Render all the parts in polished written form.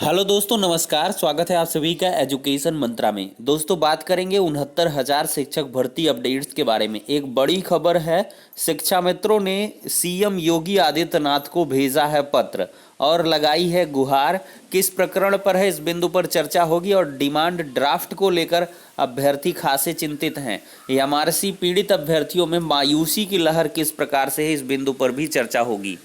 Hello दोस्तों, नमस्कार। स्वागत है आप सभी का एजुकेशन मंत्रा में। दोस्तों, बात करेंगे 69,000 शिक्षक भर्ती अपडेट्स के बारे में। एक बड़ी खबर है, शिक्षा मित्रों ने सीएम योगी आदित्यनाथ को भेजा है पत्र और लगाई है गुहार। किस प्रकरण पर है, इस बिंदु पर चर्चा होगी और डिमांड ड्राफ्ट को लेकर अभ्यर्थी खासे चिंतित हैं। एमआरसी पीड़ित अभ्यर्थियों में मायूसी की लहर किस प्रकार से है, इस बिंदु पर भी चर्चा होगी।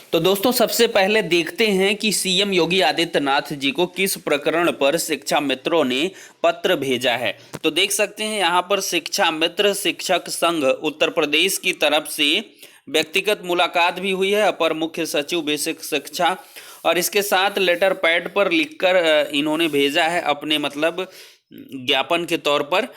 तो दोस्तों, सबसे पहले देखते हैं कि सीएम योगी आदित्यनाथ जी को किस प्रकरण पर शिक्षा मित्रों ने पत्र भेजा है। तो देख सकते हैं यहाँ पर शिक्षा मित्र शिक्षक संघ उत्तर प्रदेश की तरफ से व्यक्तिगत मुलाकात भी हुई है अपर मुख्य सचिव बेसिक शिक्षा, और इसके साथ लेटर पैड पर लिखकर इन्होंने भेजा है अपने मतलब ज्ञापन के तौर पर।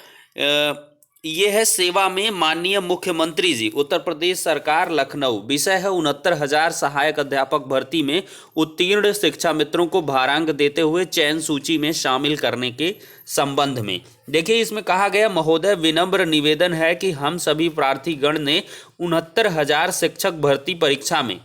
ये है सेवा में माननीय मुख्यमंत्री जी, उत्तर प्रदेश सरकार, लखनऊ। विषय है 69,000 सहायक अध्यापक भर्ती में उत्तीर्ण शिक्षा मित्रों को भारांक देते हुए चयन सूची में शामिल करने के संबंध में। देखिए, इसमें कहा गया, महोदय, विनम्र निवेदन है कि हम सभी प्रार्थीगण ने 69,000 शिक्षक भर्ती परीक्षा में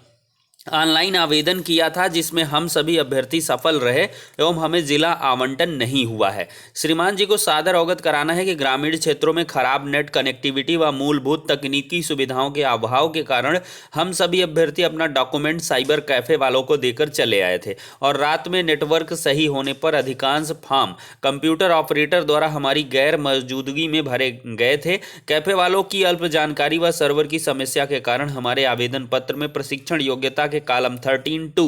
ऑनलाइन आवेदन किया था, जिसमें हम सभी अभ्यर्थी सफल रहे एवं हमें जिला आवंटन नहीं हुआ है। श्रीमान जी को सादर अवगत कराना है कि ग्रामीण क्षेत्रों में खराब नेट कनेक्टिविटी व मूलभूत तकनीकी सुविधाओं के अभाव के कारण हम सभी अभ्यर्थी अपना डॉक्यूमेंट साइबर कैफे वालों को देकर चले आए थे और रात में नेटवर्क सही होने पर अधिकांश फॉर्म कंप्यूटर ऑपरेटर द्वारा हमारी गैर मौजूदगी में भरे गए थे। कैफे वालों की अल्प जानकारी व सर्वर की समस्या के कारण हमारे आवेदन पत्र में प्रशिक्षण योग्यता के कॉलम 13(2)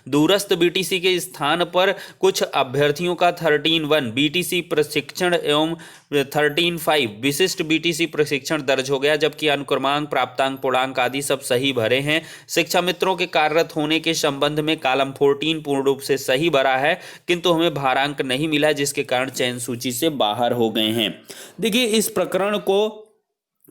दूरस्थ बीटीसी के स्थान पर कुछ अभ्यर्थियों का 13(1) बीटीसी प्रशिक्षण एवं 13(5) विशिष्ट बीटीसी प्रशिक्षण दर्ज हो गया, जबकि अनुक्रमांक, प्राप्तांक, पूर्णांक आदि सब सही भरे हैं। शिक्षा मित्रों के कार्यरत होने के संबंध में कॉलम 14 पूर्ण रूप से सही भरा है, किंतु हमें भारांक नहीं मिला, जिसके कारण चयन सूची से बाहर हो गए हैं। देखिए, इस प्रकरण को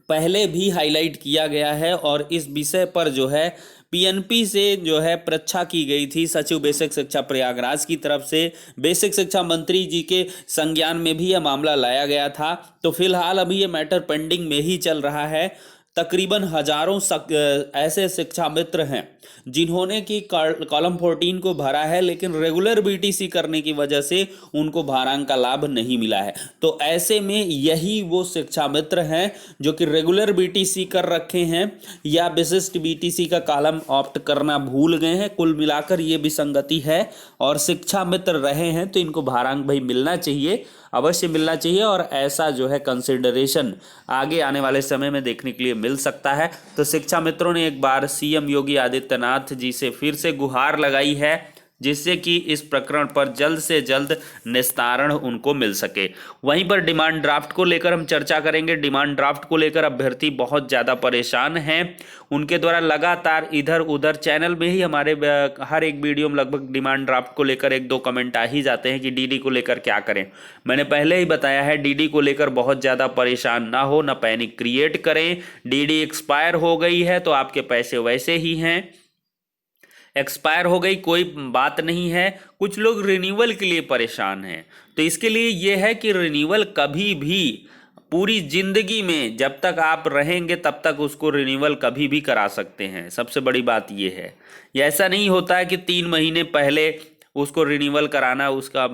पहले भी हाईलाइट किया गया है और इस विषय पर जो है पीएनपी से जो है परीक्षा की गई थी। सचिव बेसिक शिक्षा प्रयागराज की तरफ से बेसिक शिक्षा मंत्री जी के संज्ञान में भी यह मामला लाया गया था। तो फिलहाल अभी ये मैटर पेंडिंग में ही चल रहा है। तकरीबन हजारों ऐसे शिक्षा मित्र हैं जिन्होंने कि कॉलम 14 को भरा है, लेकिन रेगुलर बीटीसी करने की वजह से उनको भारांक का लाभ नहीं मिला है। तो ऐसे में यही वो शिक्षा मित्र हैं जो कि रेगुलर बीटीसी कर रखे हैं या विशिष्ट बीटीसी का कॉलम ऑप्ट करना भूल गए हैं। कुल मिलाकर ये विसंगति है और शिक्षा मित्र रहे हैं तो इनको भारांक भाई मिलना चाहिए, अवश्य मिलना चाहिए। और ऐसा जो है कंसिडरेशन आगे आने वाले समय में देखने के लिए मिल सकता है। तो शिक्षा मित्रों ने एक बार सीएम योगी आदित्यनाथ जी से फिर से गुहार लगाई है, जिससे कि इस प्रकरण पर जल्द से जल्द निस्तारण उनको मिल सके। वहीं पर डिमांड ड्राफ्ट को लेकर हम चर्चा करेंगे। डिमांड ड्राफ्ट को लेकर अभ्यर्थी बहुत ज़्यादा परेशान हैं। उनके द्वारा लगातार इधर उधर चैनल में ही हमारे हर एक वीडियो में लगभग डिमांड ड्राफ्ट को लेकर 1-2 कमेंट आ ही जाते हैं कि डीडी को लेकर क्या करें। मैंने पहले ही बताया है, डीडी को लेकर बहुत ज़्यादा परेशान ना हो, ना पैनिक क्रिएट करें। डीडी एक्सपायर हो गई है तो आपके पैसे वैसे ही हैं, एक्सपायर हो गई कोई बात नहीं है। कुछ लोग रिन्यूअल के लिए परेशान हैं, तो इसके लिए ये है कि रिन्यूअल कभी भी पूरी जिंदगी में जब तक आप रहेंगे तब तक उसको रिन्यूअल कभी भी करा सकते हैं। सबसे बड़ी बात ये है, ये ऐसा नहीं होता है कि 3 महीने पहले उसको रिन्यूअल कराना उसका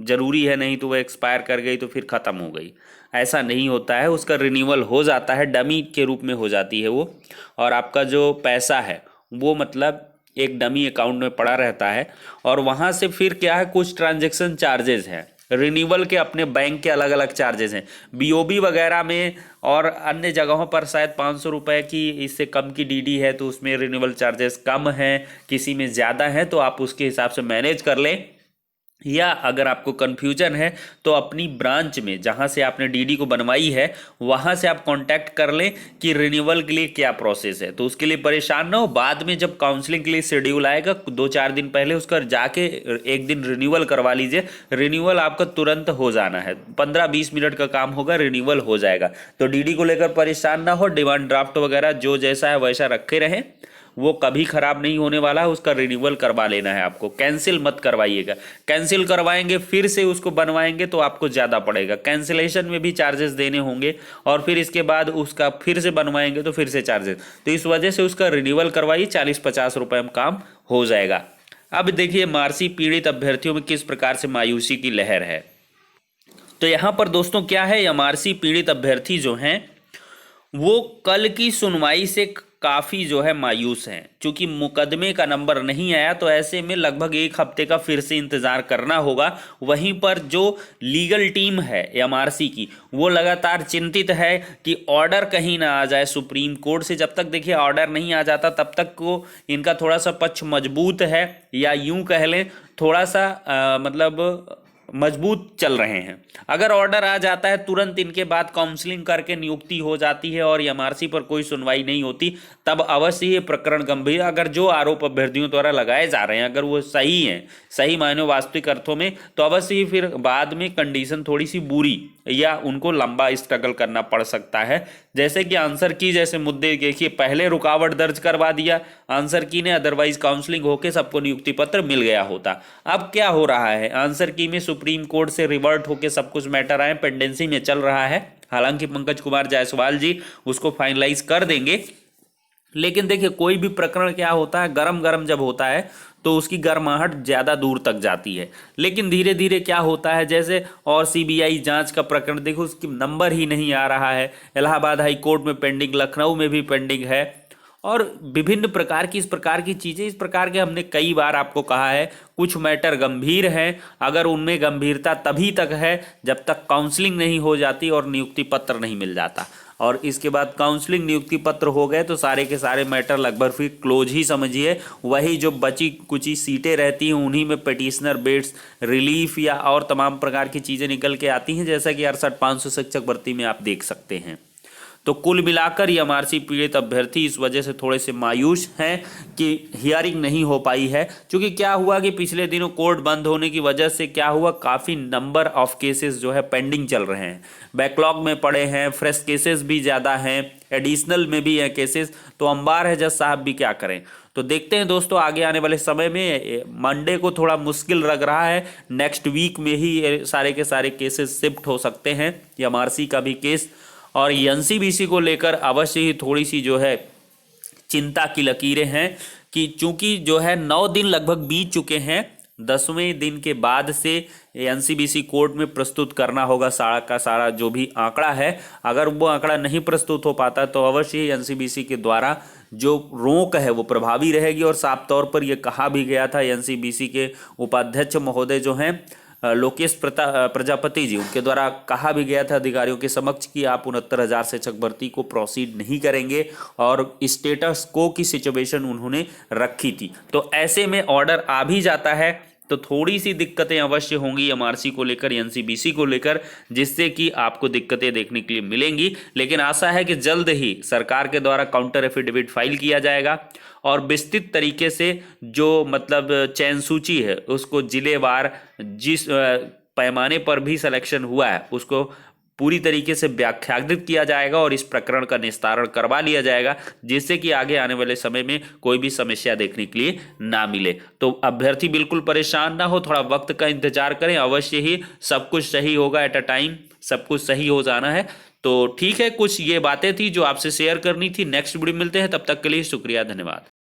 ज़रूरी है, नहीं तो वो एक्सपायर कर गई तो फिर ख़त्म हो गई। ऐसा नहीं होता है, उसका रिन्यूअल हो जाता है, डमी के रूप में हो जाती है वो, और आपका जो पैसा है वो मतलब एक डमी अकाउंट में पड़ा रहता है। और वहाँ से फिर क्या है, कुछ ट्रांजैक्शन चार्जेस हैं, रिन्यूअल के अपने बैंक के अलग अलग चार्जेस हैं। बीओबी वगैरह में और अन्य जगहों पर शायद 500 रुपये की इससे कम की डीडी है तो उसमें रिन्यूअल चार्जेस कम हैं, किसी में ज़्यादा है, तो आप उसके हिसाब से मैनेज कर लें। या अगर आपको कन्फ्यूजन है तो अपनी ब्रांच में जहां से आपने डीडी को बनवाई है वहां से आप कांटेक्ट कर लें कि रिन्यूअल के लिए क्या प्रोसेस है। तो उसके लिए परेशान ना हो, बाद में जब काउंसलिंग के लिए शेड्यूल आएगा 2-4 दिन पहले उसका जाके एक दिन रिन्यूअल करवा लीजिए। रिन्यूअल आपका तुरंत हो जाना है, 15-20 मिनट का काम होगा, रिन्यूअल हो जाएगा। तो डीडी को लेकर परेशान ना हो, डिमांड ड्राफ्ट वगैरह जो जैसा है वैसा रखे रहें, वो कभी खराब नहीं होने वाला है। उसका रिन्यूअल करवा लेना है आपको, कैंसिल मत करवाइएगा। कैंसिल करवाएंगे फिर से उसको बनवाएंगे तो आपको ज़्यादा पड़ेगा, कैंसिलेशन में भी चार्जेस देने होंगे, और फिर इसके बाद उसका फिर से बनवाएंगे तो फिर से चार्जेस। तो इस वजह से उसका रिन्यूअल करवाइए, 40-50 रुपये में काम हो जाएगा। अब देखिए एमआरसी पीड़ित अभ्यर्थियों में किस प्रकार से मायूसी की लहर है। तो यहाँ पर दोस्तों क्या है, एमआरसी पीड़ित अभ्यर्थी जो हैं वो कल की सुनवाई से काफ़ी जो है मायूस हैं, क्योंकि मुकदमे का नंबर नहीं आया, तो ऐसे में लगभग एक हफ्ते का फिर से इंतज़ार करना होगा। वहीं पर जो लीगल टीम है एमआरसी की वो लगातार चिंतित है कि ऑर्डर कहीं ना आ जाए सुप्रीम कोर्ट से। जब तक देखिए ऑर्डर नहीं आ जाता तब तक को इनका थोड़ा सा पक्ष मजबूत है, या यूं कह लें थोड़ा सा मतलब मजबूत चल रहे हैं। अगर ऑर्डर आ जाता है तुरंत इनके बाद काउंसलिंग करके नियुक्ति हो जाती है और एमआरसी पर कोई सुनवाई नहीं होती, तब अवश्य ये प्रकरण गंभीर, अगर जो आरोप अभ्यर्थियों द्वारा लगाए जा रहे हैं अगर वो सही हैं, सही मायने वास्तविक अर्थों में, तो अवश्य ही फिर बाद में कंडीशन थोड़ी सी बुरी या उनको लंबा स्ट्रगल करना पड़ सकता है। जैसे कि आंसर की जैसे मुद्दे देखिए, पहले रुकावट दर्ज करवा दिया आंसर की ने, अदरवाइज काउंसलिंग होकर सबको नियुक्ति पत्र मिल गया होता। अब क्या हो रहा है, आंसर की में सुप्रीम कोर्ट से रिवर्ट होकर सब कुछ मैटर आए, पेंडेंसी में चल रहा है। हालांकि पंकज कुमार जायसवाल जी उसको फाइनलाइज कर देंगे, लेकिन देखिए कोई भी प्रकरण क्या होता है, गरम गरम जब होता है तो उसकी गर्माहट ज़्यादा दूर तक जाती है। लेकिन धीरे धीरे क्या होता है, जैसे और सीबीआई जांच का प्रकरण देखो, उसकी नंबर ही नहीं आ रहा है, इलाहाबाद हाई कोर्ट में पेंडिंग, लखनऊ में भी पेंडिंग है, और विभिन्न प्रकार की इस प्रकार की चीज़ें, इस प्रकार के हमने कई बार आपको कहा है कुछ मैटर गंभीर हैं, अगर उनमें गंभीरता तभी तक है जब तक काउंसलिंग नहीं हो जाती और नियुक्ति पत्र नहीं मिल जाता, और इसके बाद काउंसलिंग नियुक्ति पत्र हो गए तो सारे के सारे मैटर लगभग फिर क्लोज ही समझिए। वही जो बची कुछ सीटें रहती हैं उन्हीं में पिटिशनर बेड्स, रिलीफ या और तमाम प्रकार की चीज़ें निकल के आती हैं, जैसा कि 68,500 शिक्षक भर्ती में आप देख सकते हैं। तो कुल मिलाकर ये एमआरसी पीड़ित अभ्यर्थी इस वजह से थोड़े से मायूस हैं कि हियरिंग नहीं हो पाई है, क्योंकि क्या हुआ कि पिछले दिनों कोर्ट बंद होने की वजह से क्या हुआ, काफ़ी नंबर ऑफ केसेस जो है पेंडिंग चल रहे हैं, बैकलॉग में पड़े हैं, फ्रेश केसेस भी ज़्यादा हैं, एडिशनल में भी हैं केसेस, तो अंबार है जज साहब भी क्या करें। तो देखते हैं दोस्तों आगे आने वाले समय में, मंडे को थोड़ा मुश्किल लग रहा है, नेक्स्ट वीक में ही ये सारे के सारे केसेस शिफ्ट हो सकते हैं, एमआरसी का भी केस और एनसीबीसी को लेकर अवश्य ही थोड़ी सी जो है चिंता की लकीरें हैं, कि चूंकि जो है 9 दिन लगभग बीत चुके हैं, 10वें दिन के बाद से एनसीबीसी कोर्ट में प्रस्तुत करना होगा सारा का सारा जो भी आंकड़ा है। अगर वो आंकड़ा नहीं प्रस्तुत हो पाता तो अवश्य ही एनसीबीसी के द्वारा जो रोक है वो प्रभावी रहेगी, और साफ तौर पर यह कहा भी गया था एनसीबीसी के उपाध्यक्ष महोदय जो हैं लोकेश प्रजापति जी, उनके द्वारा कहा भी गया था अधिकारियों के समक्ष कि आप 69,000 शिक्षक भर्ती को प्रोसीड नहीं करेंगे, और स्टेटस को की सिचुएशन उन्होंने रखी थी। तो ऐसे में ऑर्डर आ भी जाता है तो थोड़ी सी दिक्कतें अवश्य होंगी एमआरसी को लेकर, एनसीबीसी को लेकर, जिससे कि आपको दिक्कतें देखने के लिए मिलेंगी। लेकिन आशा है कि जल्द ही सरकार के द्वारा काउंटर एफिडेविट फाइल किया जाएगा और विस्तृत तरीके से जो मतलब चयन सूची है उसको जिलेवार जिस पैमाने पर भी सिलेक्शन हुआ है उसको पूरी तरीके से व्याख्याकृत किया जाएगा और इस प्रकरण का निस्तारण करवा लिया जाएगा, जिससे कि आगे आने वाले समय में कोई भी समस्या देखने के लिए ना मिले। तो अभ्यर्थी बिल्कुल परेशान ना हो, थोड़ा वक्त का इंतजार करें, अवश्य ही सब कुछ सही होगा, एट अ टाइम सब कुछ सही हो जाना है। तो ठीक है, कुछ ये बातें थी जो आपसे शेयर करनी थी। नेक्स्ट वीडियो मिलते हैं, तब तक के लिए शुक्रिया, धन्यवाद।